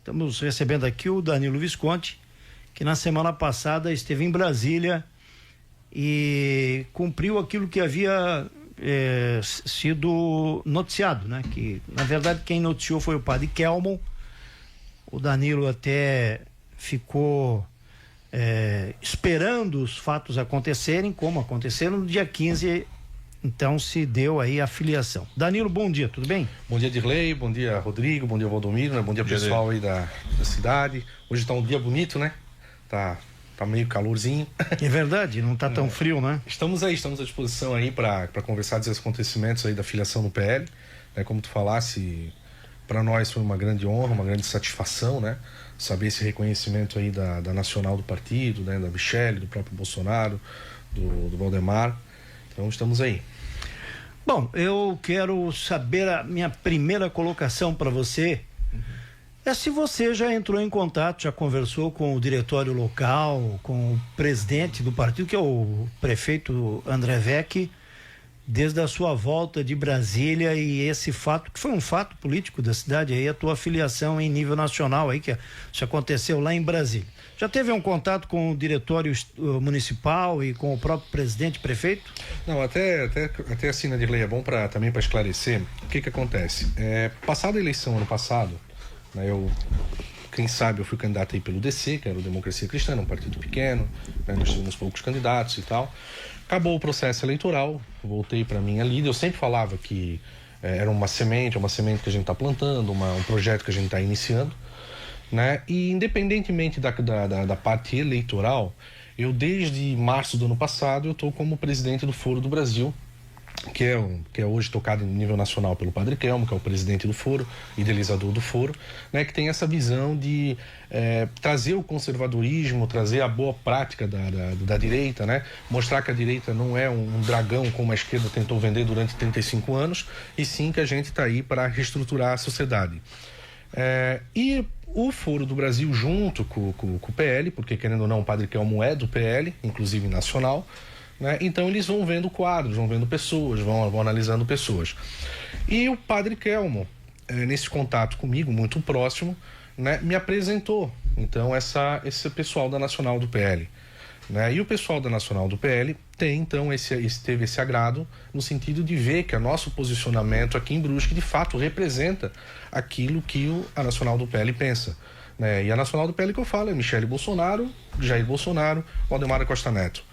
Estamos recebendo aqui o Danilo Visconti, que na semana passada esteve em Brasília e cumpriu aquilo que havia sido noticiado, né? Que, na verdade, quem noticiou foi o padre Kelmon. O Danilo até ficou esperando os fatos acontecerem, como aconteceram no dia 15. Então se deu aí a filiação. Danilo, bom dia, tudo bem? Bom dia, Dirley, bom dia, Rodrigo, bom dia, Valdomiro, né? Bom dia, pessoal aí da cidade. Hoje tá um dia bonito, né? Tá meio calorzinho. É verdade, não tá tão frio, né? Estamos à disposição aí para conversar desses acontecimentos aí da filiação no PL, né? Como tu falasse, para nós foi uma grande honra, uma grande satisfação, né? Saber esse reconhecimento aí da nacional do partido, né? Da Michele, do próprio Bolsonaro, do Valdemar. Então estamos aí. Bom, eu quero saber, a minha primeira colocação para você é se você já entrou em contato, já conversou com o diretório local, com o presidente do partido, que é o prefeito André Vecchi, desde a sua volta de Brasília, e esse fato, que foi um fato político da cidade, aí a tua filiação em nível nacional, aí que isso aconteceu lá em Brasília. Já teve um contato com o diretório municipal e com o próprio presidente, prefeito? Não, até assim, né, Dirley, é bom também para esclarecer o que acontece. Passada a eleição ano passado, né, quem sabe eu fui candidato aí pelo DC, que era o Democracia Cristã, um partido pequeno, né, nós tivemos poucos candidatos e tal. Acabou o processo eleitoral, voltei para minha líder. Eu sempre falava que era uma semente que a gente está plantando, um projeto que a gente está iniciando, né? E independentemente da parte eleitoral, eu desde março do ano passado eu estou como presidente do Foro do Brasil, que é hoje tocado em nível nacional pelo Padre Kelmo, que é o presidente do Foro, idealizador do Foro, né, que tem essa visão de trazer o conservadorismo, trazer a boa prática da direita, né, mostrar que a direita não é um dragão como a esquerda tentou vender durante 35 anos, e sim que a gente está aí para reestruturar a sociedade. E o Foro do Brasil, junto com o PL, porque querendo ou não, o Padre Kelmo é do PL, inclusive nacional, né? Então eles vão vendo quadros, vão vendo pessoas, vão analisando pessoas. E o Padre Kelmo, nesse contato comigo, muito próximo, né, me apresentou, então, esse pessoal da Nacional do PL. Né? E o pessoal da Nacional do PL teve esse agrado no sentido de ver que o nosso posicionamento aqui em Brusque de fato representa aquilo que a Nacional do PL pensa, né? E a Nacional do PL que eu falo é Michele Bolsonaro, Jair Bolsonaro, Valdemar Costa Neto,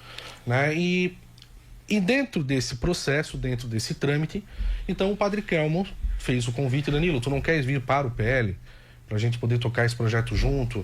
né? E dentro desse processo, dentro desse trâmite, então o Padre Kelmo fez o convite: Danilo, tu não queres vir para o PL? Para a gente poder tocar esse projeto junto,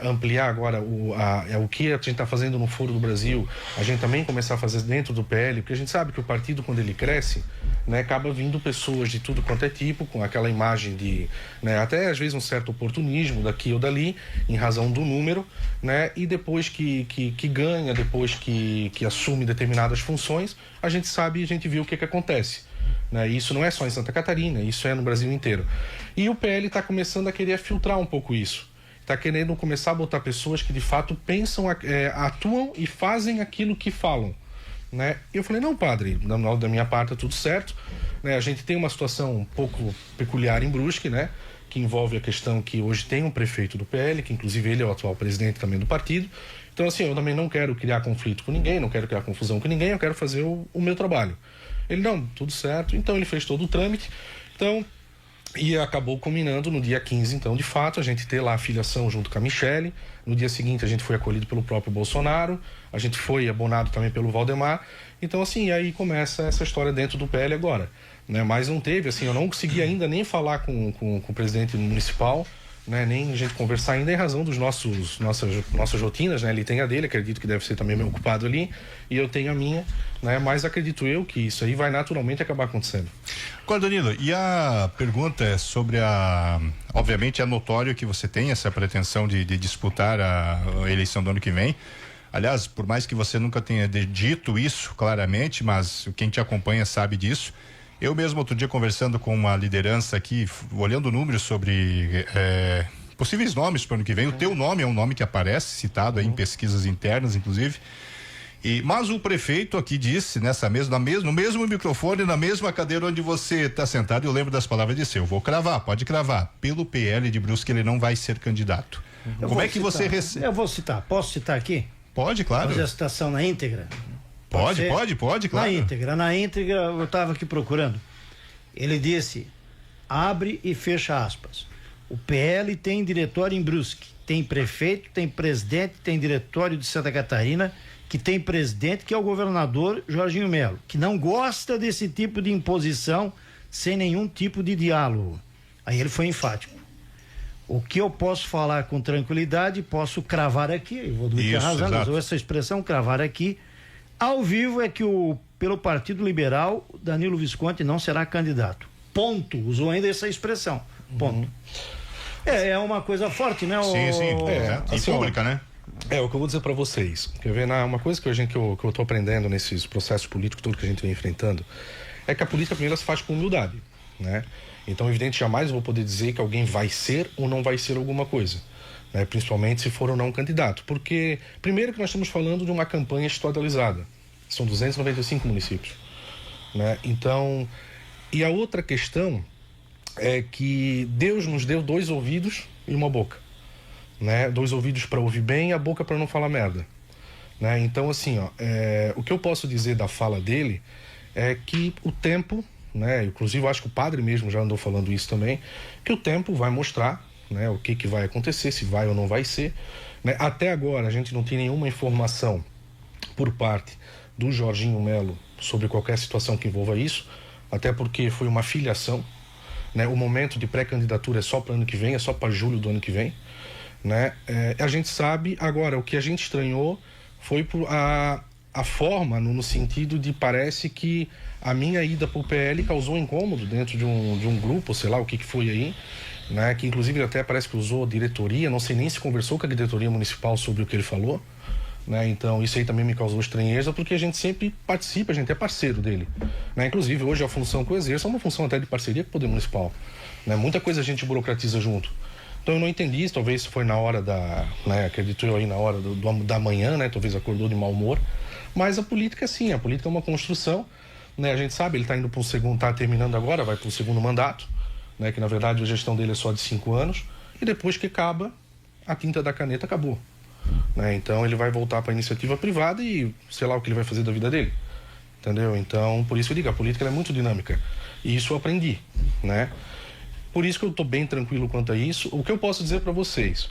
ampliar agora o que a gente está fazendo no Foro do Brasil, a gente também começar a fazer dentro do PL, porque a gente sabe que o partido, quando ele cresce, né, acaba vindo pessoas de tudo quanto é tipo, com aquela imagem de, né, até às vezes um certo oportunismo daqui ou dali, em razão do número, né, e depois que ganha, depois que assume determinadas funções, a gente sabe, a gente viu o que acontece. Né? Isso não é só em Santa Catarina, isso é no Brasil inteiro. E o PL está começando a querer filtrar um pouco isso. Está querendo começar a botar pessoas que de fato pensam, atuam e fazem aquilo que falam. Né? E eu falei: não, padre, da minha parte é tudo certo. Né? A gente tem uma situação um pouco peculiar em Brusque, né? Que envolve a questão que hoje tem um prefeito do PL, que inclusive ele é o atual presidente também do partido. Então, assim, eu também não quero criar conflito com ninguém, não quero criar confusão com ninguém, eu quero fazer o meu trabalho. Ele: não, tudo certo. Então ele fez todo o trâmite. Então, e acabou culminando no dia 15, então, de fato, a gente ter lá a filiação junto com a Michele. No dia seguinte a gente foi acolhido pelo próprio Bolsonaro, a gente foi abonado também pelo Valdemar. Então, assim, aí começa essa história dentro do PL agora, né? Mas não teve, assim, eu não consegui ainda nem falar com o presidente municipal, né, nem a gente conversar ainda, em razão dos nossas rotinas, né? Ele tem a dele, acredito que deve ser também meio ocupado ali, e eu tenho a minha, né? Mas acredito eu que isso aí vai naturalmente acabar acontecendo. Agora, Danilo, e a pergunta é sobre obviamente é notório que você tem essa pretensão de disputar a eleição do ano que vem. Aliás, por mais que você nunca tenha dito isso claramente, mas quem te acompanha sabe disso. Eu mesmo, outro dia, conversando com uma liderança aqui, olhando números sobre possíveis nomes para o ano que vem, o teu nome é um nome que aparece, citado aí em pesquisas internas, inclusive, Mas o prefeito aqui disse, no mesmo microfone, na mesma cadeira onde você está sentado, eu lembro das palavras de eu vou cravar, pode cravar, pelo PL de Brusque ele não vai ser candidato. Como é que você recebe? Eu vou citar, posso citar aqui? Pode, claro. Fazer a citação na íntegra? Pode, claro. Na íntegra, eu estava aqui procurando. Ele disse, abre e fecha aspas. O PL tem diretório em Brusque, tem prefeito, tem presidente, tem diretório de Santa Catarina, que tem presidente, que é o governador Jorginho Melo, que não gosta desse tipo de imposição sem nenhum tipo de diálogo. Aí ele foi enfático. O que eu posso falar com tranquilidade, posso cravar aqui, eu vou ter razão, usou essa expressão, cravar aqui, ao vivo, é que pelo Partido Liberal, Danilo Visconti não será candidato. Ponto. Usou ainda essa expressão. Ponto. É uma coisa forte, né? Sim. Assim, pública, né? O que eu vou dizer para vocês. Quer ver, uma coisa que eu tô aprendendo nesses processos políticos, tudo que a gente vem enfrentando, é que a política primeiro se faz com humildade, né? Então, evidente, jamais vou poder dizer que alguém vai ser ou não vai ser alguma coisa, né? Principalmente se for ou não um candidato. Porque, primeiro que nós estamos falando de uma campanha estadualizada. São 295 municípios, né? Então, e a outra questão é que Deus nos deu 2 ouvidos e uma boca, né? 2 ouvidos para ouvir bem e a boca para não falar merda, né? Então, assim, o que eu posso dizer da fala dele é que o tempo, né? Inclusive, eu acho que o padre mesmo já andou falando isso também, que o tempo vai mostrar, né? O que vai acontecer, se vai ou não vai ser, né? Até agora, a gente não tem nenhuma informação por parte do Jorginho Melo sobre qualquer situação que envolva isso, até porque foi uma filiação, né? O momento de pré-candidatura é só para ano que vem, é só para julho do ano que vem, né? A gente sabe, agora, o que a gente estranhou foi a forma, no sentido de parece que a minha ida para o PL causou incômodo dentro de um grupo, sei lá o que foi aí, né? Que inclusive até parece que usou a diretoria, não sei nem se conversou com a diretoria municipal sobre o que ele falou, né? Então isso aí também me causou estranheza, porque a gente sempre participa, a gente é parceiro dele, né? Inclusive hoje a função que eu exerço é uma função até de parceria com o Poder Municipal, né? Muita coisa a gente burocratiza junto. Então eu não entendi, talvez foi na hora né, acredito eu aí na hora da manhã, né? Talvez acordou de mau humor, mas a política é assim, a política é uma construção, né? A gente sabe, ele está indo para um segundo, está terminando agora, vai para o segundo mandato, né? Que na verdade a gestão dele é só de 5 anos, e depois que acaba, a tinta da caneta acabou, né? Então ele vai voltar para a iniciativa privada e sei lá o que ele vai fazer da vida dele, entendeu? Então por isso eu digo, a política ela é muito dinâmica, e isso eu aprendi, né? Por isso que eu estou bem tranquilo quanto a isso. O que eu posso dizer para vocês,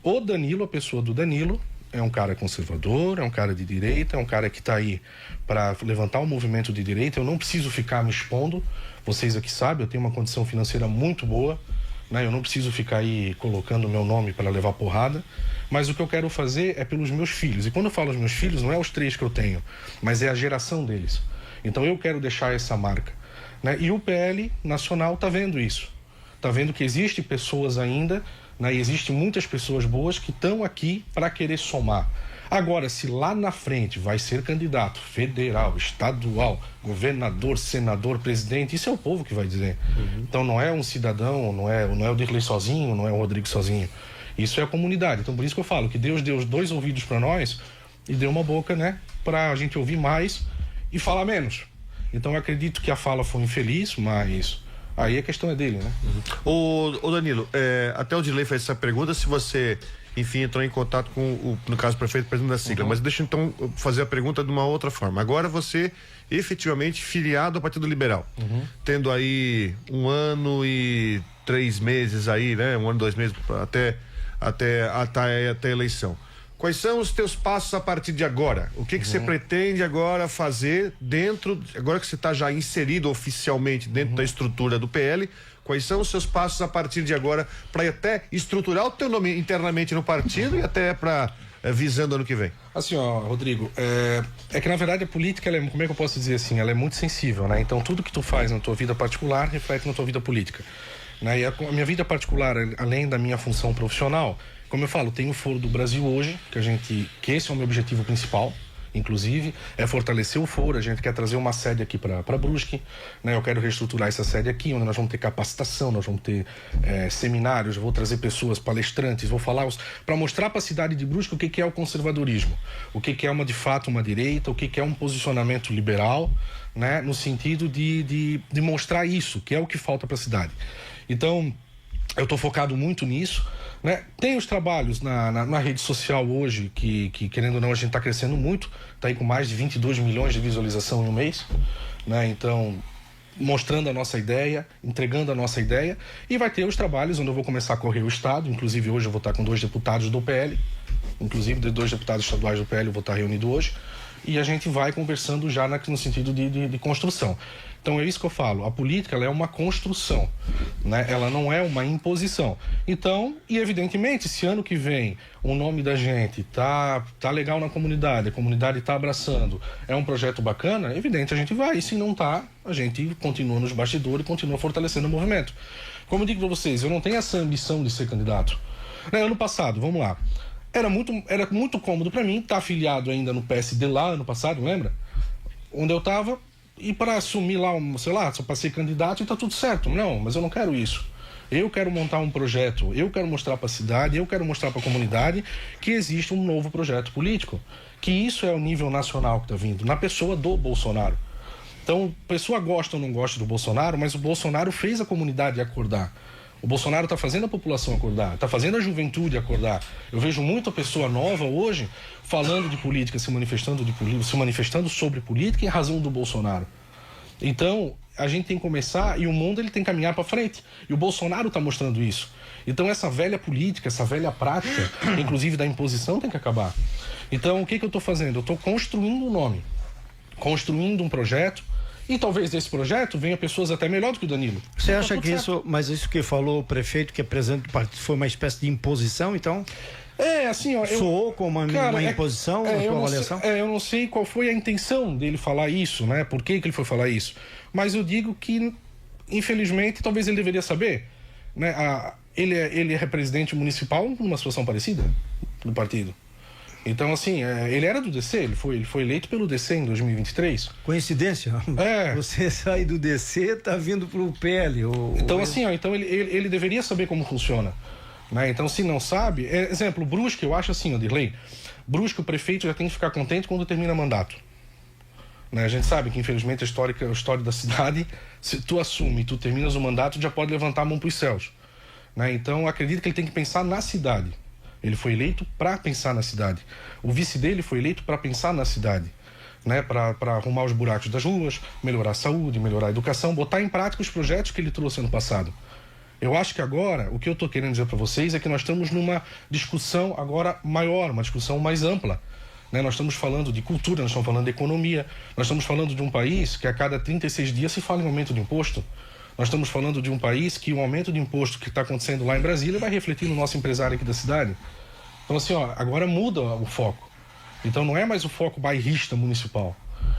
o Danilo, a pessoa do Danilo, é um cara conservador, é um cara de direita, é um cara que está aí para levantar o movimento de direita. Eu não preciso ficar me expondo, vocês aqui sabem, eu tenho uma condição financeira muito boa, né? Eu não preciso ficar aí colocando o meu nome para levar porrada, mas o que eu quero fazer é pelos meus filhos. E quando eu falo os meus filhos, não é os 3 que eu tenho, mas é a geração deles. Então eu quero deixar essa marca, né? E o PL Nacional está vendo isso, está vendo que existe pessoas ainda, né? E existem muitas pessoas boas que estão aqui para querer somar. Agora, se lá na frente vai ser candidato federal, estadual, governador, senador, presidente, isso é o povo que vai dizer. Então não é um cidadão, não é o Dirley sozinho, não é o Rodrigo sozinho. Isso é a comunidade. Então por isso que eu falo que Deus deu 2 ouvidos para nós e deu uma boca, né? Para a gente ouvir mais e falar menos. Então eu acredito que a fala foi infeliz, mas aí a questão é dele, né? Ô Danilo, até o Dirley fez essa pergunta, se você, enfim, entrou em contato com no caso, o prefeito, presidente da sigla, mas deixa eu então fazer a pergunta de uma outra forma. Agora você, efetivamente, filiado ao Partido Liberal, tendo aí 1 ano e 3 meses aí, né? 1 ano, 2 meses até a eleição. Quais são os teus passos a partir de agora? O que você pretende agora fazer agora que você está já inserido oficialmente dentro da estrutura do PL, quais são os seus passos a partir de agora para até estruturar o teu nome internamente no partido e até para visando ano que vem? Assim, ó, Rodrigo, é que na verdade a política, ela é, como é que eu posso dizer assim, ela é muito sensível, né? Então tudo que tu faz na tua vida particular reflete na tua vida política, né? E a minha vida particular, além da minha função profissional, como eu falo, tem o Foro do Brasil hoje, que esse é o meu objetivo principal, inclusive, é fortalecer o foro. A gente quer trazer uma sede aqui para Brusque, né? Eu quero reestruturar essa sede aqui, onde nós vamos ter capacitação, nós vamos ter seminários, eu vou trazer pessoas, palestrantes, vou falar para mostrar para a cidade de Brusque o que é o conservadorismo, o que é de fato uma direita, o que é um posicionamento liberal, né? No sentido de mostrar isso, que é o que falta para a cidade. Então, eu estou focado muito nisso, né? Tem os trabalhos na rede social hoje, que querendo ou não, a gente está crescendo muito, está aí com mais de 22 milhões de visualização em um mês, né? Então, mostrando a nossa ideia, entregando a nossa ideia, e vai ter os trabalhos onde eu vou começar a correr o Estado. Inclusive hoje eu vou estar com 2 deputados do PL, inclusive 2 deputados estaduais do PL, eu vou estar reunido hoje, e a gente vai conversando já no sentido de construção. Então é isso que eu falo, a política ela é uma construção, né? Ela não é uma imposição. Então, e evidentemente, se ano que vem o nome da gente tá legal na comunidade, a comunidade tá abraçando, é um projeto bacana, é evidente, a gente vai, e se não tá, a gente continua nos bastidores e continua fortalecendo o movimento. Como eu digo para vocês, eu não tenho essa ambição de ser candidato. Ano passado, vamos lá, era muito cômodo para mim estar afiliado ainda no PSD lá ano passado, lembra? Onde eu tava, e para assumir lá, sei lá, só para ser candidato e tá tudo certo. Não, mas eu não quero isso. Eu quero montar um projeto, eu quero mostrar para a cidade, eu quero mostrar para a comunidade que existe um novo projeto político, que isso é o nível nacional que está vindo, na pessoa do Bolsonaro. Então, a pessoa gosta ou não gosta do Bolsonaro, mas o Bolsonaro fez a comunidade acordar. O Bolsonaro está fazendo a população acordar, está fazendo a juventude acordar. Eu vejo muita pessoa nova hoje falando de política, se manifestando sobre política em razão do Bolsonaro. Então, a gente tem que começar, e o mundo ele tem que caminhar para frente. E o Bolsonaro está mostrando isso. Então, essa velha política, essa velha prática, inclusive da imposição, tem que acabar. Então, o que eu estou fazendo? Eu estou construindo um nome, construindo um projeto. E talvez desse projeto venha pessoas até melhor do que o Danilo. Você acha que isso que falou o prefeito, que é presidente do partido, foi uma espécie de imposição, então? Assim, ó... Soou como uma imposição, na sua avaliação? Eu não sei qual foi a intenção dele falar isso, né? Por que ele foi falar isso? Mas eu digo que, infelizmente, talvez ele deveria saber, né? Ele é presidente municipal numa situação parecida do partido. Então, assim, ele era do DC, ele foi eleito pelo DC em 2023. Coincidência? Você sai do DC, tá vindo pro PL. Então, assim, ó, ele deveria saber como funciona. Né? Então, se não sabe... exemplo, Brusque, eu acho assim, Odirley, Brusque, o prefeito já tem que ficar contente quando termina mandato. Né? A gente sabe que, infelizmente, a história da cidade, se tu assume, tu terminas o mandato, já pode levantar a mão pros céus. Né? Então, acredito que ele tem que pensar na cidade. Ele foi eleito para pensar na cidade. O vice dele foi eleito para pensar na cidade, né? Para arrumar os buracos das ruas, melhorar a saúde, melhorar a educação, botar em prática os projetos que ele trouxe ano passado. Eu acho que agora, o que eu estou querendo dizer para vocês é que nós estamos numa discussão agora maior, uma discussão mais ampla. Né? Nós estamos falando de cultura, nós estamos falando de economia, nós estamos falando de um país que a cada 36 dias se fala em aumento de imposto. Nós estamos falando de um país que o aumento de imposto que está acontecendo lá em Brasília vai refletir no nosso empresário aqui da cidade. Então, assim, ó, agora muda o foco. Então, não é mais o foco bairrista municipal.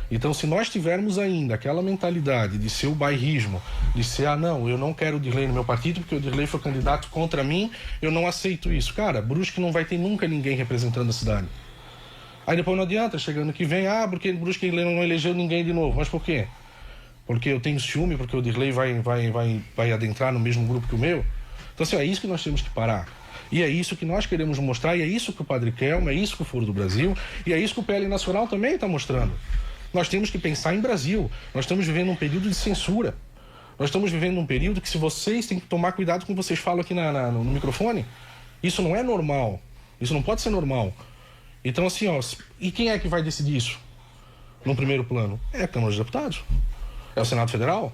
Então, se nós tivermos ainda aquela mentalidade de ser o bairrismo, de ser, não, eu não quero o Dirley no meu partido porque o Dirley foi candidato contra mim, eu não aceito isso. Cara, Brusque não vai ter nunca ninguém representando a cidade. Aí depois não adianta, chegando que vem, porque Brusque não elegeu ninguém de novo. Mas por quê? Porque eu tenho ciúme, porque o Dirley vai adentrar no mesmo grupo que o meu. Então, assim, é isso que nós temos que parar. E é isso que nós queremos mostrar, e é isso que o Padre Kelmo, é isso que o Foro do Brasil, e é isso que o PL Nacional também está mostrando. Nós temos que pensar em Brasil. Nós estamos vivendo um período de censura. Nós estamos vivendo um período que, se vocês têm que tomar cuidado com o que vocês falam aqui no microfone, isso não é normal. Isso não pode ser normal. Então, assim, e quem é que vai decidir isso? No primeiro plano? É a Câmara dos Deputados. É o Senado Federal.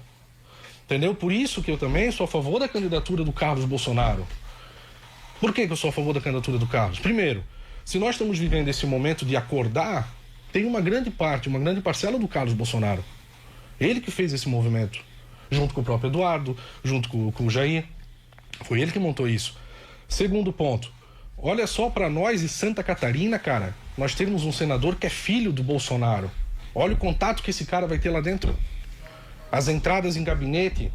Entendeu? Por isso que eu também sou a favor da candidatura do Carlos Bolsonaro. Por que eu sou a favor da candidatura do Carlos? Primeiro, se nós estamos vivendo esse momento de acordar, tem uma grande parcela do Carlos Bolsonaro. Ele que fez esse movimento, junto com o próprio Eduardo, junto com o Jair. Foi ele que montou isso. Segundo ponto, olha só para nós em Santa Catarina, cara, nós temos um senador que é filho do Bolsonaro. Olha o contato que esse cara vai ter lá dentro. As entradas em gabinete,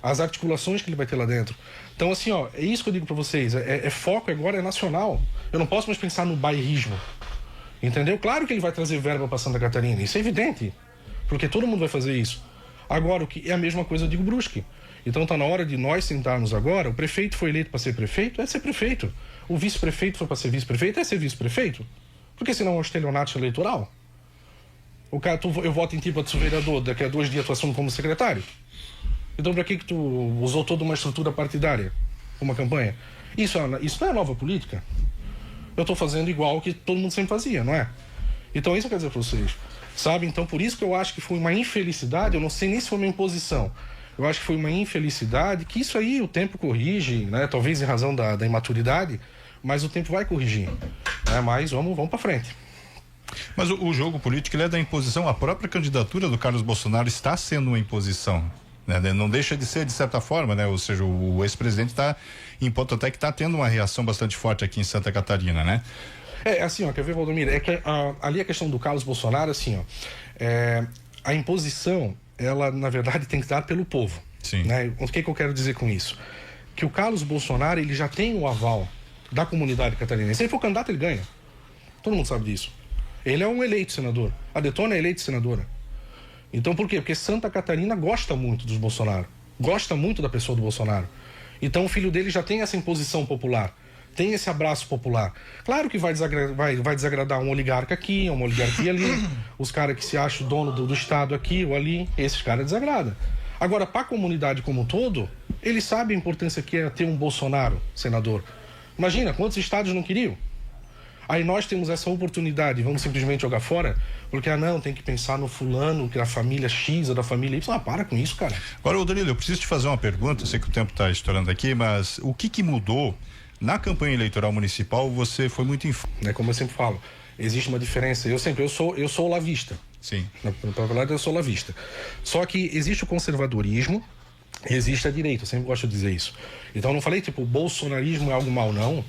as articulações que ele vai ter lá dentro. Então, assim, é isso que eu digo para vocês. Foco agora é nacional. Eu não posso mais pensar no bairrismo. Entendeu? Claro que ele vai trazer verba para Santa Catarina, isso é evidente, porque todo mundo vai fazer isso. Agora, o que é a mesma coisa, eu digo Brusque. Então está na hora de nós sentarmos agora. O prefeito foi eleito para ser prefeito, é ser prefeito. O vice-prefeito foi para ser vice-prefeito, é ser vice-prefeito. Porque senão é um estelionato eleitoral. O cara, eu voto em ti para ser vereador, daqui a 2 dias tu assume como secretário. Então para que tu usou toda uma estrutura partidária, uma campanha? Isso não é nova política. Eu estou fazendo igual que todo mundo sempre fazia, não é? Então isso eu quero dizer para vocês. Sabe? Então por isso que eu acho que foi uma infelicidade, eu não sei nem se foi uma imposição. Eu acho que foi uma infelicidade, que isso aí o tempo corrige, né? Talvez em razão da imaturidade, mas o tempo vai corrigir. Né? Mas vamos para frente. Mas o jogo político, ele é da imposição. A própria candidatura do Carlos Bolsonaro está sendo uma imposição, né? Não deixa de ser, de certa forma, né? Ou seja, o ex-presidente está em ponto até que está tendo uma reação bastante forte aqui em Santa Catarina, né? É assim, ó, quer ver, Valdomiro? É que ali a questão do Carlos Bolsonaro, assim, ó, a imposição, ela, na verdade, tem que dar pelo povo. Sim. Né? O que eu quero dizer com isso? Que o Carlos Bolsonaro, ele já tem o aval da comunidade catarinense. Se ele for candidato, ele ganha. Todo mundo sabe disso. Ele é um eleito senador. A Detona é eleita senadora. Então, por quê? Porque Santa Catarina gosta muito dos Bolsonaro. Gosta muito da pessoa do Bolsonaro. Então, o filho dele já tem essa imposição popular. Tem esse abraço popular. Claro que vai desagradar um oligarca aqui, uma oligarquia ali, os caras que se acham dono do Estado aqui ou ali, esses caras desagradam. Agora, para a comunidade como um todo, eles sabem a importância que é ter um Bolsonaro senador. Imagina, quantos estados não queriam? Aí nós temos essa oportunidade, vamos simplesmente jogar fora, porque, não, tem que pensar no fulano, que é da família X ou da família Y. Para com isso, cara. Agora, Danilo, eu preciso te fazer uma pergunta, eu sei que o tempo está estourando aqui, mas o que mudou? Na campanha eleitoral municipal, você foi muito como eu sempre falo, existe uma diferença. Eu sou lavista. Sim. Na verdade, eu sou lavista. Só que existe o conservadorismo, existe a direita. Eu sempre gosto de dizer isso. Então, eu não falei, o bolsonarismo é algo mal, não.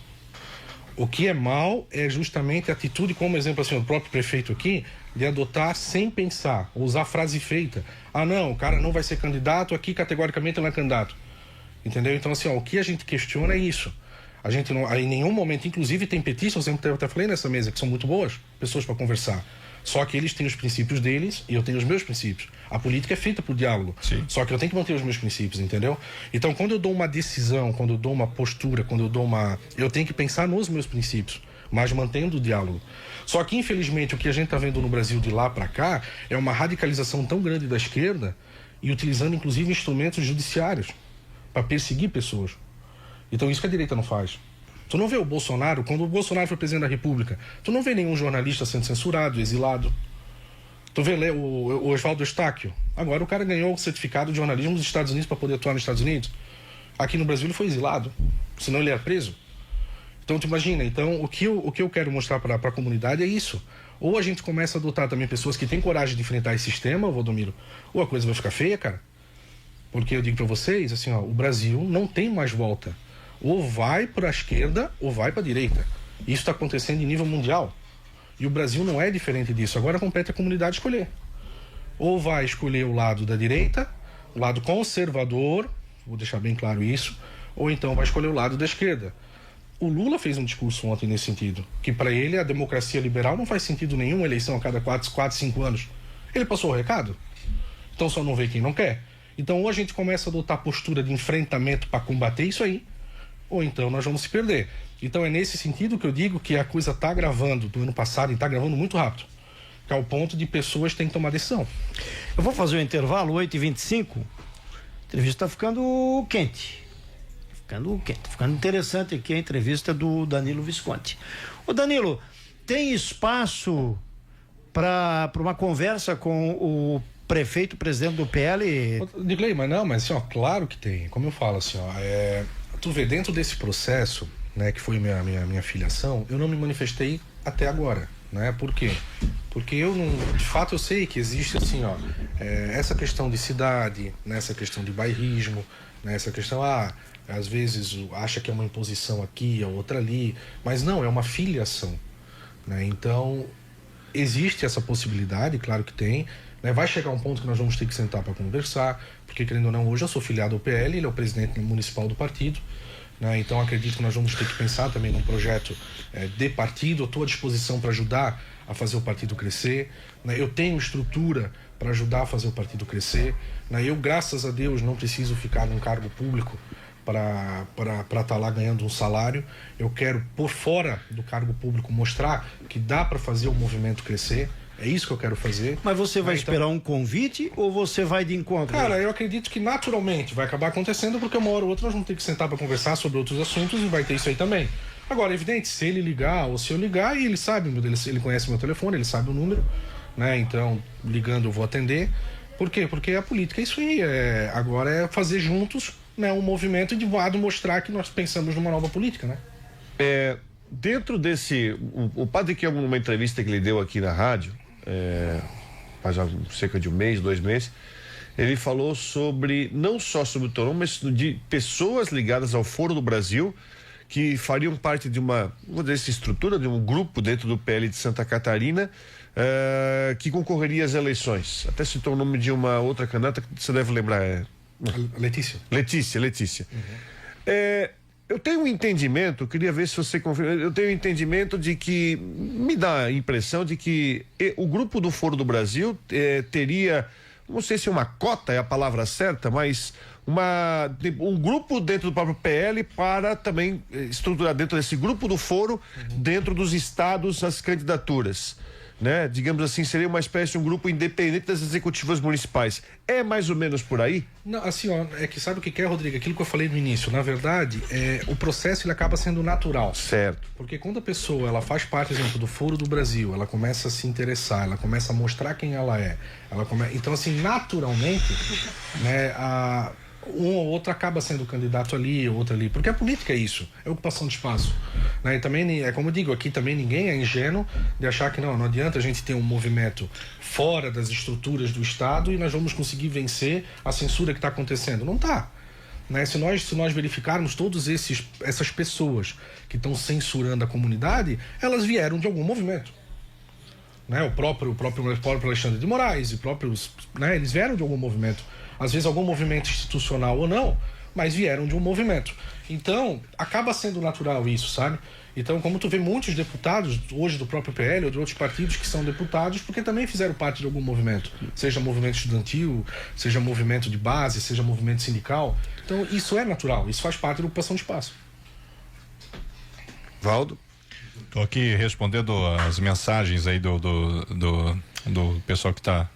O que é mal é justamente a atitude, como exemplo, assim, o próprio prefeito aqui, de adotar sem pensar, usar frase feita. Não, o cara não vai ser candidato, aqui categoricamente ele não é candidato. Entendeu? Então, assim, o que a gente questiona é isso. A gente não, em nenhum momento, inclusive tem petistas, eu até falei nessa mesa, que são muito boas pessoas para conversar. Só que eles têm os princípios deles e eu tenho os meus princípios. A política é feita por diálogo. Sim. Só que eu tenho que manter os meus princípios, entendeu? Então, quando eu dou uma decisão, quando eu dou uma postura, eu tenho que pensar nos meus princípios, mas mantendo o diálogo. Só que, infelizmente, o que a gente está vendo no Brasil de lá para cá é uma radicalização tão grande da esquerda e utilizando, inclusive, instrumentos judiciários para perseguir pessoas. Então isso que a direita não faz. Tu não vê o Bolsonaro, quando o Bolsonaro foi presidente da República, tu não vê nenhum jornalista sendo censurado, exilado. Tu vê o Oswaldo Eustáquio. Agora o cara ganhou o certificado de jornalismo dos Estados Unidos para poder atuar nos Estados Unidos. Aqui no Brasil ele foi exilado, senão ele era preso. Então tu imagina, o que eu quero mostrar para a comunidade é isso. Ou a gente começa a adotar também pessoas que têm coragem de enfrentar esse sistema, Valdomiro, ou a coisa vai ficar feia, cara. Porque eu digo para vocês, assim, o Brasil não tem mais volta. Ou vai para a esquerda ou vai para a direita. Isso está acontecendo em nível mundial. E o Brasil não é diferente disso. Agora compete a comunidade escolher. Ou vai escolher o lado da direita, o lado conservador, vou deixar bem claro isso, ou então vai escolher o lado da esquerda. O Lula fez um discurso ontem nesse sentido, que para ele a democracia liberal não faz sentido nenhum, eleição a cada 4, 5 anos. Ele passou o recado. Então só não vê quem não quer. Então ou a gente começa a adotar postura de enfrentamento para combater isso aí, ou então nós vamos se perder. Então é nesse sentido que eu digo que a coisa está gravando do ano passado e está gravando muito rápido, que é o ponto de pessoas terem que tomar decisão. Eu vou fazer um intervalo, 8h25. A entrevista está ficando quente. Ficando interessante aqui a entrevista do Danilo Visconti. Ô Danilo, tem espaço para uma conversa com o prefeito, presidente do PL? Digley, mas assim, claro que tem. Como eu falo, assim, tu vê, dentro desse processo, né, que foi minha filiação, eu não me manifestei até agora, né? Por quê? Porque eu não, de fato eu sei que existe, assim, essa questão de cidade, né, essa questão de bairrismo, né, essa questão, às vezes acha que é uma imposição aqui, a outra ali, mas não, é uma filiação, né? Então, existe essa possibilidade, claro que tem, né? Vai chegar um ponto que nós vamos ter que sentar para conversar, porque querendo ou não, hoje eu sou filiado ao PL, ele é o presidente municipal do partido, né? Então acredito que nós vamos ter que pensar também num projeto de partido. Eu estou à disposição para ajudar a fazer o partido crescer, né? Eu tenho estrutura para ajudar a fazer o partido crescer, né? Eu, graças a Deus, não preciso ficar num cargo público para estar lá ganhando um salário. Eu quero, por fora do cargo público, mostrar que dá para fazer o movimento crescer. É isso que eu quero fazer. Mas você vai esperar um convite ou você vai de encontro? Cara, eu acredito que naturalmente vai acabar acontecendo, porque uma hora ou outra nós vamos ter que sentar para conversar sobre outros assuntos e vai ter isso aí também. Agora, é evidente, se ele ligar ou se eu ligar, e ele sabe, ele conhece meu telefone, ele sabe o número, né? Então, ligando eu vou atender. Por quê? Porque a política é isso aí. Agora é fazer juntos, né, um movimento e de lado mostrar que nós pensamos numa nova política, né? Dentro desse... O Padre Kelmo, numa entrevista que ele deu aqui na rádio, faz cerca de 1 mês, 2 meses, ele falou sobre, não só sobre o Toron, mas de pessoas ligadas ao Foro do Brasil que fariam parte de uma estrutura, de um grupo dentro do PL de Santa Catarina, que concorreria às eleições. Até citou o nome de uma outra candidata que você deve lembrar. Letícia. Letícia. Eu tenho um entendimento, queria ver se você confirma, eu tenho um entendimento de que, me dá a impressão de que o grupo do Foro do Brasil teria, não sei se uma cota é a palavra certa, mas um grupo dentro do próprio PL para também estruturar dentro desse grupo do Foro, dentro dos estados, as candidaturas. Né? Digamos assim, seria uma espécie de um grupo independente das executivas municipais. É mais ou menos por aí? Não, assim, ó, é que sabe o que é, Rodrigo? Aquilo que eu falei no início. Na verdade, o processo ele acaba sendo natural. Certo. Porque quando a pessoa ela faz parte, por exemplo, do Foro do Brasil, ela começa a se interessar, ela começa a mostrar quem ela é. Então, assim, naturalmente, né, um ou outro acaba sendo candidato ali, outro ali, porque a política é isso, é ocupação de espaço, né? E também, como eu digo, aqui também ninguém é ingênuo de achar que não adianta a gente ter um movimento fora das estruturas do Estado e nós vamos conseguir vencer a censura que está acontecendo. Não está. Né? Se nós verificarmos todas essas pessoas que estão censurando a comunidade, elas vieram de algum movimento. Né? O próprio Alexandre de Moraes, né? Eles vieram de algum movimento. Às vezes algum movimento institucional ou não, mas vieram de um movimento. Então, acaba sendo natural isso, sabe? Então, como tu vê muitos deputados, hoje do próprio PL ou de outros partidos que são deputados, porque também fizeram parte de algum movimento. Seja movimento estudantil, seja movimento de base, seja movimento sindical. Então, isso é natural, isso faz parte da ocupação de espaço. Valdo? Estou aqui respondendo as mensagens aí do pessoal que está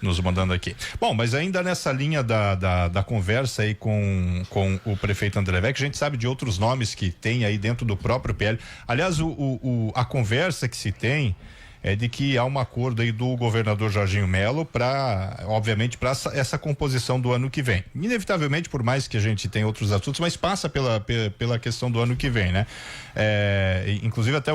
nos mandando aqui. Bom, mas ainda nessa linha da conversa aí com o prefeito André Vec, a gente sabe de outros nomes que tem aí dentro do próprio PL. Aliás, a conversa que se tem é de que há um acordo aí do governador Jorginho Melo obviamente, para essa composição do ano que vem. Inevitavelmente, por mais que a gente tenha outros assuntos, mas passa pela questão do ano que vem, né? Inclusive até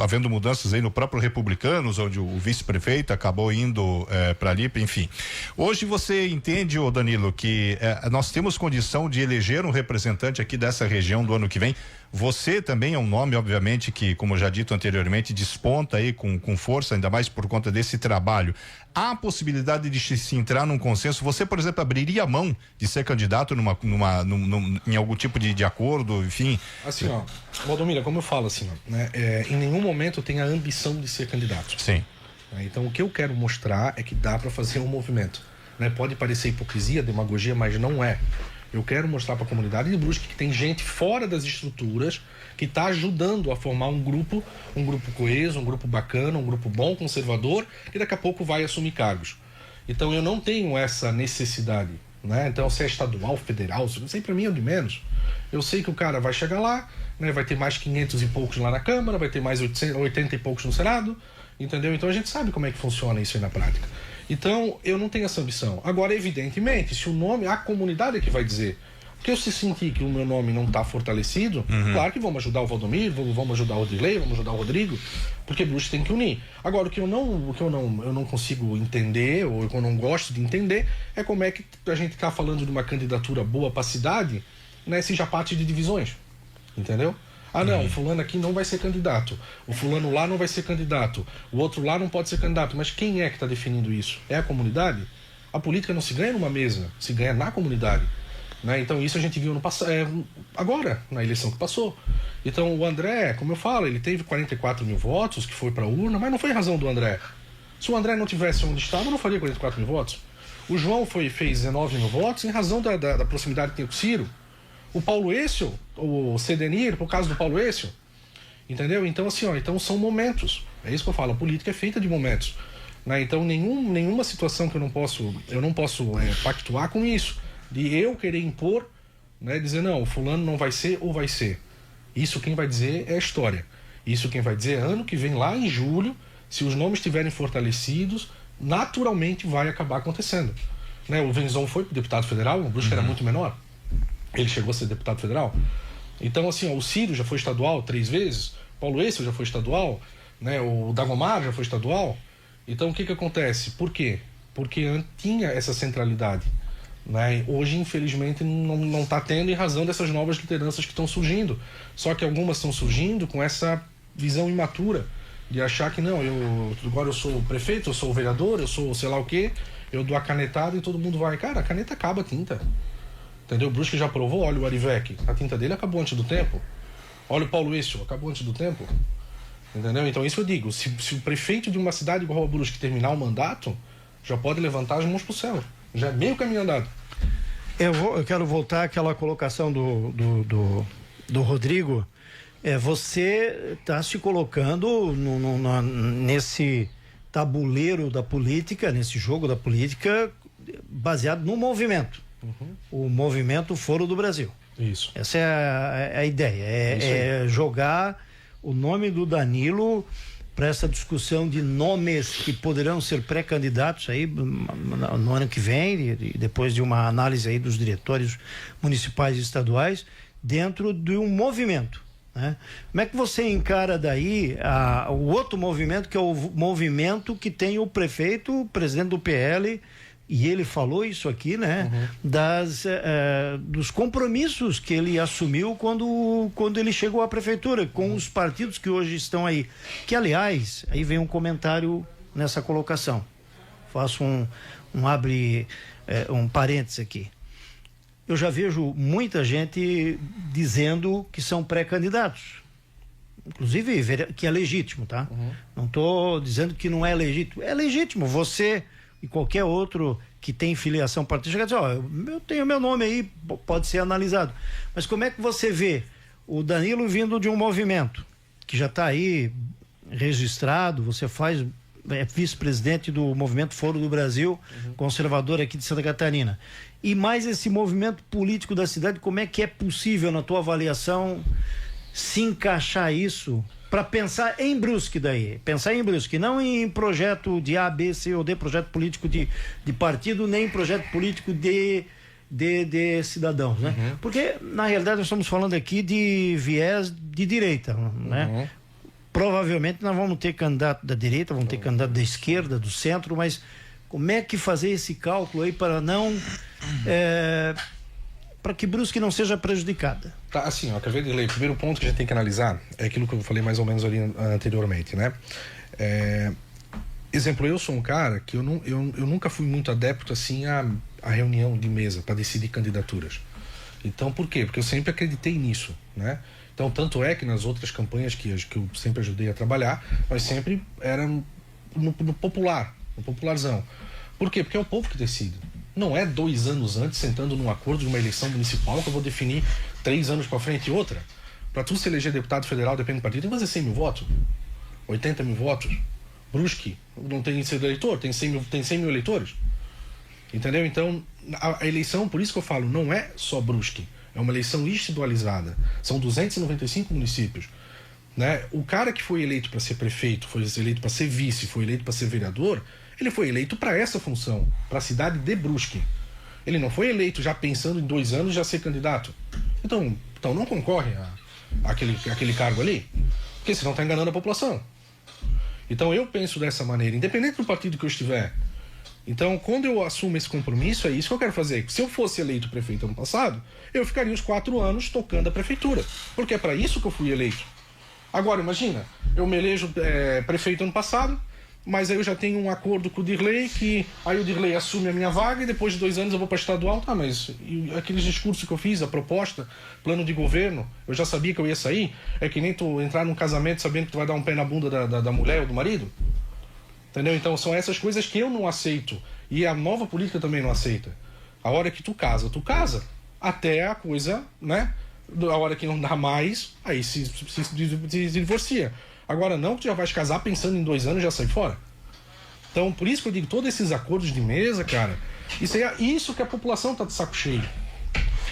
havendo mudanças aí no próprio Republicanos, onde o vice-prefeito acabou indo para ali, enfim. Hoje você entende, ô Danilo, que nós temos condição de eleger um representante aqui dessa região do ano que vem. Você também é um nome, obviamente, que, como já dito anteriormente, desponta aí com força, ainda mais por conta desse trabalho. Há a possibilidade de se entrar num consenso? Você, por exemplo, abriria a mão de ser candidato em algum tipo de acordo, enfim? Assim, Valdomiro, como eu falo assim, né, em nenhum momento eu tenho a ambição de ser candidato. Sim. Então, o que eu quero mostrar é que dá para fazer um movimento. Né? Pode parecer hipocrisia, demagogia, mas não é. Eu quero mostrar para a comunidade de Brusque que tem gente fora das estruturas que está ajudando a formar um grupo coeso, um grupo bacana, um grupo bom, conservador, que daqui a pouco vai assumir cargos. Então eu não tenho essa necessidade, né? Então se é estadual, federal, isso sei, para mim é o de menos. Eu sei que o cara vai chegar lá, né? Vai ter mais 500 e poucos lá na Câmara, vai ter mais 80 e poucos no Senado, entendeu? Então a gente sabe como é que funciona isso aí na prática. Então, eu não tenho essa ambição. Agora, evidentemente, se o nome, a comunidade é que vai dizer. Porque eu se sentir que o meu nome não está fortalecido, claro que vamos ajudar o Valdomiro, vamos ajudar o Odilei, vamos ajudar o Rodrigo, porque Brusque tem que unir. Agora, o que eu não consigo entender, ou que eu não gosto de entender, é como é que a gente está falando de uma candidatura boa para a cidade, né, se já parte de divisões. Entendeu? Não, o fulano aqui não vai ser candidato, o fulano lá não vai ser candidato, o outro lá não pode ser candidato. Mas quem é que está definindo isso? É a comunidade? A política não se ganha numa mesa, se ganha na comunidade. Né? Então isso a gente viu agora, na eleição que passou. Então o André, como eu falo, ele teve 44 mil votos, que foi para a urna, mas não foi razão do André. Se o André não tivesse onde estava, não faria 44 mil votos. O João fez 19 mil votos em razão da proximidade que tem com o Ciro. O Paulo Écio, o Cedenir, por causa do Paulo Écio. Entendeu? Então, assim, então são momentos. É isso que eu falo, a política é feita de momentos. Né? Então, nenhuma situação que eu não posso pactuar com isso. De eu querer impor, né? Dizer, não, o fulano não vai ser ou vai ser. Isso quem vai dizer é a história. Isso quem vai dizer é ano que vem, lá em julho, se os nomes estiverem fortalecidos, naturalmente vai acabar acontecendo. Né? O Venzon foi deputado federal, o Brusque era muito menor. Ele chegou a ser deputado federal. Então, assim, o Ciro já foi estadual 3 vezes, o Paulo Écio já foi estadual, né? O Dagomar já foi estadual. Então, o que acontece? Por quê? Porque tinha essa centralidade. Né? Hoje, infelizmente, não está tendo em razão dessas novas lideranças que estão surgindo. Só que algumas estão surgindo com essa visão imatura de achar que não, agora eu sou o prefeito, eu sou o vereador, eu sou sei lá o quê, eu dou a canetada e todo mundo vai. Cara, a caneta acaba a tinta. Entendeu? O Brusque já provou, olha o Arivec, a tinta dele acabou antes do tempo. Olha o Paulo Écio, acabou antes do tempo. Entendeu? Então isso eu digo, se o prefeito de uma cidade igual a Brusque terminar o mandato, já pode levantar as mãos pro céu. Já é meio caminho andado. Eu quero voltar àquela colocação do Rodrigo. Você está se colocando nesse tabuleiro da política, nesse jogo da política, baseado no movimento. O movimento Foro do Brasil. Isso. Essa é a ideia. É jogar o nome do Danilo para essa discussão de nomes que poderão ser pré-candidatos aí no ano que vem, e depois de uma análise aí dos diretórios municipais e estaduais, dentro de um movimento. Né? Como é que você encara daí o outro movimento, que é o movimento que tem o prefeito, o presidente do PL, e ele falou isso aqui, né? Dos compromissos que ele assumiu quando ele chegou à prefeitura, com os partidos que hoje estão aí. Que, aliás, aí vem um comentário nessa colocação. Faço um parênteses aqui. Eu já vejo muita gente dizendo que são pré-candidatos. Inclusive, que é legítimo, tá? Não estou dizendo que não é legítimo. É legítimo. Você e qualquer outro que tem filiação partidária dizer, eu tenho meu nome aí, pode ser analisado. Mas como é que você vê o Danilo vindo de um movimento que já está aí registrado, você é vice-presidente do Movimento Foro do Brasil, conservador aqui de Santa Catarina, e mais esse movimento político da cidade, como é que é possível, na tua avaliação, se encaixar isso para pensar em Brusque daí? Pensar em Brusque, não em projeto de A, B, C ou D, projeto político de partido, nem projeto político de cidadãos, né? Porque, na realidade, nós estamos falando aqui de viés de direita, né? Provavelmente nós vamos ter candidato da direita, vamos ter candidato da esquerda, do centro, mas como é que fazer esse cálculo aí para não... para que Brusque não seja prejudicada? Tá, assim, ó, acabei de ler. O primeiro ponto que a gente tem que analisar é aquilo que eu falei mais ou menos ali anteriormente, né? Exemplo, eu sou um cara que eu nunca fui muito adepto, assim, a reunião de mesa para decidir candidaturas. Então, por quê? Porque eu sempre acreditei nisso, né? Então, tanto é que nas outras campanhas que eu sempre ajudei a trabalhar, nós sempre éramos no popular, no popularzão. Por quê? Porque é o povo que decide. Não é 2 anos antes, sentando num acordo de uma eleição municipal, que eu vou definir 3 anos para frente e outra. Para tu se eleger deputado federal, depende do partido, tem que fazer 100 mil votos, 80 mil votos. Brusque não tem que ser eleitor, tem 100 mil eleitores. Entendeu? Então, a eleição, por isso que eu falo, não é só Brusque. É uma eleição estadualizada. São 295 municípios. Né? O cara que foi eleito para ser prefeito, foi eleito para ser vice, foi eleito para ser vereador, ele foi eleito para essa função, para a cidade de Brusque. Ele não foi eleito já pensando em 2 anos já ser candidato. Então não concorre àquele cargo ali, porque senão está enganando a população. Então eu penso dessa maneira, independente do partido que eu estiver. Então, quando eu assumo esse compromisso, é isso que eu quero fazer. Se eu fosse eleito prefeito ano passado, eu ficaria os 4 anos tocando a prefeitura, porque é para isso que eu fui eleito. Agora, imagina, eu me elejo prefeito ano passado, mas aí eu já tenho um acordo com o Dirley, que aí o Dirley assume a minha vaga e depois de 2 anos eu vou para estadual. Tá, mas aqueles discursos que eu fiz, a proposta, plano de governo, eu já sabia que eu ia sair. É que nem tu entrar num casamento sabendo que tu vai dar um pé na bunda da mulher ou do marido. Entendeu? Então são essas coisas que eu não aceito. E a nova política também não aceita. A hora que tu casa, até a coisa, né? A hora que não dá mais, aí se divorcia. Agora não, que tu já vais casar pensando em 2 anos e já sai fora. Então, por isso que eu digo, todos esses acordos de mesa, cara, isso que a população tá de saco cheio.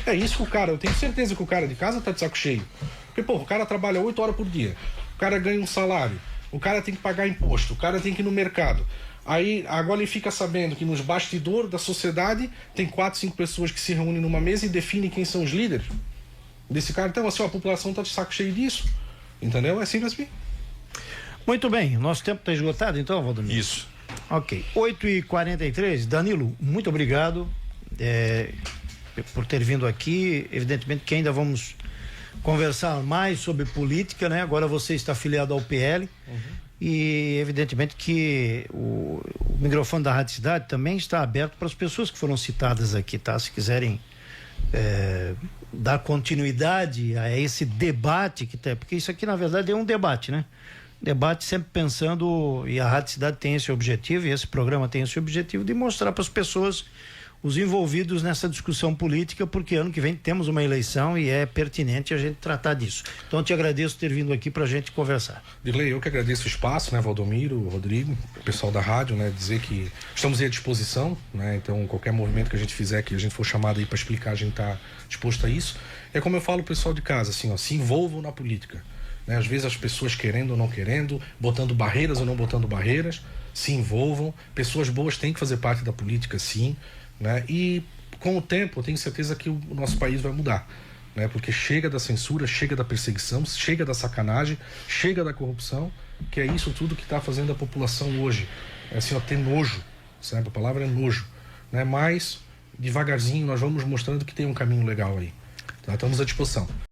É isso que eu tenho certeza que o cara de casa tá de saco cheio. Porque, pô, o cara trabalha 8 horas por dia, o cara ganha um salário, o cara tem que pagar imposto, o cara tem que ir no mercado. Aí, agora ele fica sabendo que nos bastidores da sociedade tem 4, 5 pessoas que se reúnem numa mesa e definem quem são os líderes desse cara. Então, assim, a população tá de saco cheio disso. Entendeu? É assim, assim. Muito bem, nosso tempo está esgotado então, Valdomiro? Isso. Ok, 8h43, Danilo, muito obrigado por ter vindo aqui. Evidentemente que ainda vamos conversar mais sobre política, né? Agora você está afiliado ao PL e evidentemente que o microfone da Rádio Cidade também está aberto para as pessoas que foram citadas aqui, tá? Se quiserem dar continuidade a esse debate que tem, porque isso aqui na verdade é um debate, né? Debate sempre pensando, e a Rádio Cidade tem esse objetivo, e esse programa tem esse objetivo de mostrar para as pessoas, os envolvidos nessa discussão política, porque ano que vem temos uma eleição e é pertinente a gente tratar disso. Então eu te agradeço por ter vindo aqui para a gente conversar. Dirley, eu que agradeço o espaço, né, Valdomiro, Rodrigo, o pessoal da rádio, né, dizer que estamos aí à disposição, né, então qualquer movimento que a gente fizer, que a gente for chamado aí para explicar, a gente está disposto a isso. É como eu falo pro pessoal de casa, assim, ó, se envolvam na política. Né? Às vezes as pessoas querendo ou não querendo, botando barreiras ou não botando barreiras, se envolvam. Pessoas boas têm que fazer parte da política, sim, né? E com o tempo eu tenho certeza que o nosso país vai mudar, né? Porque chega da censura, chega da perseguição, chega da sacanagem, chega da corrupção, que é isso tudo que está fazendo a população hoje, é assim, ó, ter nojo, sabe? A palavra é nojo, né? Mas devagarzinho nós vamos mostrando que tem um caminho legal aí, tá? Estamos à disposição.